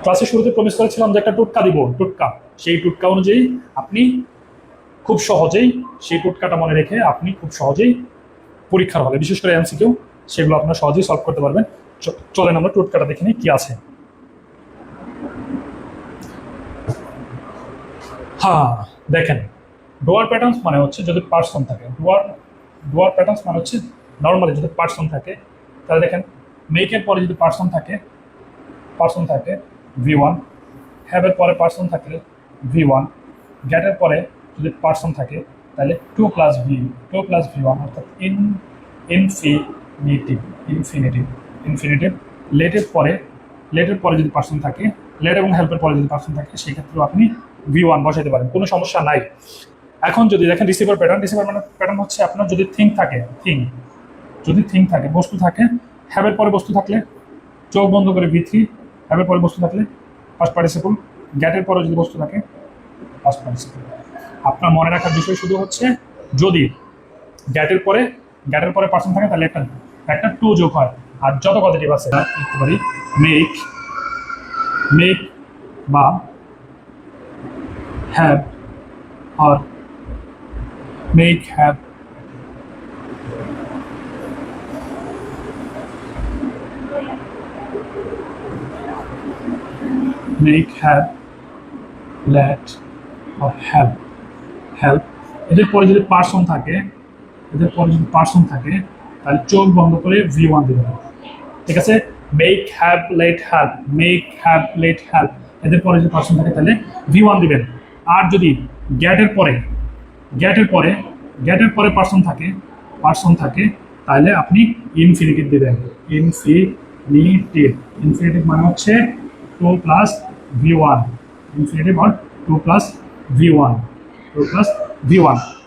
ক্লাসের শুরুতে প্রমিস করেছিলাম যে একটা টোটকা দিব, টোটকা। সেই টোটকা অনুযায়ী আপনি খুব সহজেই সেই টোটকাটা মনে রেখে আপনি খুব সহজেই পরীক্ষার হলে, বিশেষ করে এমসিকিউ, সেগুলো আপনারা সহজেই সলভ করতে পারবেন। চলেন আমরা টোটকাটা দেখে নিই কি আছে। হ্যাঁ, দেখেন, ডুয়ার প্যাটার্নস মানে হচ্ছে যদি পার্সন থাকে, ডুয়ার প্যাটার্নস মানে হচ্ছে নর্মালি যদি পার্সন থাকে, তাহলে দেখেন মেকের পরে যদি পার্সন থাকে V1, হ্যাভের পরে পার্সন থাকলে V1, গ্যাটের পরে যদি পার্সন থাকে তাহলে 2 + V1 অর্থাৎ ইনফিনিটিভ। লেটের পরে যদি পার্সন থাকে, লেট এবং হেল্পের পরে যদি পার্সন থাকে, সেক্ষেত্রেও আপনি V1 বসাইতে পারেন, কোনো সমস্যা নাই। এখন যদি দেখেন রিসিভার প্যাটার্ন হচ্ছে আপনার যদি থিং থাকে, বস্তু থাকে, হ্যাভের পরে বস্তু থাকলে চোখ বন্ধ করে V3, হ্যাভের পরে বস্তু থাকলে ফার্স্ট পার্টিসিপল, গ্যাটের পরে যদি বস্তু থাকে ফার্স্ট পার্টিসিপল। আপনার মনে রাখার বিষয় শুধু হচ্ছে যদি গ্যাটের পরে পার্সন থাকে তাহলে একটা টু যোগ হয়। আর যত পজিটিভ আছে লিখতে পারি মেক বা হ্যাভ আর মেক হ্যাভ, লেট আর হেল্প। এদের পরে যদি পার্সন থাকে তাহলে চোখ বন্ধ করে V1 দিতে হবে। ঠিক আছে, মেক হ্যাভ লেট হেল্প, এদের পরে যদি পার্সন থাকে তাহলে V1 দিবেন। আর যদি গ্যাটের পরে পার্সন থাকে তাহলে আপনি ইনফিনিটিভ দিবেন। ইনফিনিটিভ মানে হচ্ছে 2 + V1, ইনফিনিটিভ আর 2 + V1।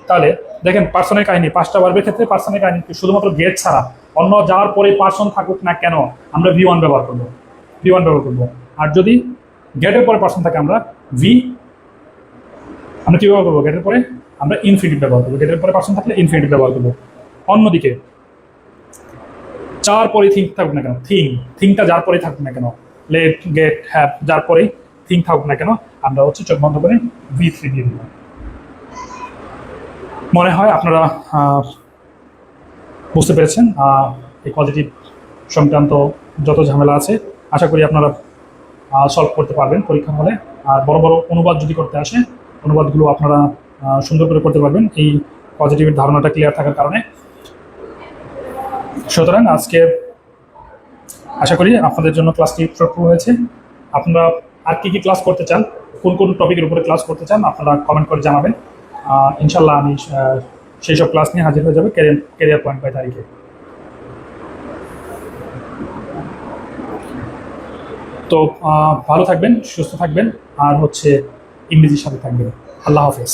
তাহলে দেখেন পার্সনের কাহিনী, 5টা ভার্বের ক্ষেত্রে পার্সনের কাহিনী শুধুমাত্র গেট ছাড়া অন্য যাওয়ার পরে পার্সন থাকুক না কেন আমরা V1 ব্যবহার করবো। আর যদি গেটের পরে পার্সন থাকে আমরা কি ব্যবহার করবো? গেটের পরে আমরা ইনফিনিটিভ ব্যবহার করবো। গেটের পরে পার্সন থাকলে ইনফিনিটিভ ব্যবহার করবো। অন্যদিকে যার পরে থিং থাকুক না কেন, থিংটা যার পরে থাকুক না কেন, লেট গেট হ্যাভ যার পরেই থিং থাকুক না কেন, আমরা হচ্ছে চোখ বন্ধ করে V3 দিয়ে দিলাম। মনে হয় আপনারা বুঝতে পেরেছেন এই পজিটিভ সংক্রান্ত যত ঝামেলা আছে, আশা করি আপনারা সলভ করতে পারবেন পরীক্ষার হলে। আর বড় বড় অনুবাদ যদি করতে আসে, অনুবাদগুলো আপনারা সুন্দর করে করতে পারবেন এই পজিটিভের ধারণাটা ক্লিয়ার থাকার কারণে। সুতরাং আজকে আশা করি আপনাদের জন্য ক্লাসটি ফ্রুটফুল হয়েছে। আপনারা আর কি ক্লাস করতে চান, কোন টপিকের উপরে ক্লাস করতে চান, আপনারা কমেন্ট করে জানাবেন। ইনশাল্লাহ আমি সেই সব ক্লাস নিয়ে হাজির হয়ে যাবে ক্যারিয়ার পয়েন্ট বাই তারিখে। তো ভালো থাকবেন, সুস্থ থাকবেন, আর হচ্ছে ইংরেজির সাথে থাকবেন। আল্লাহ হাফেজ।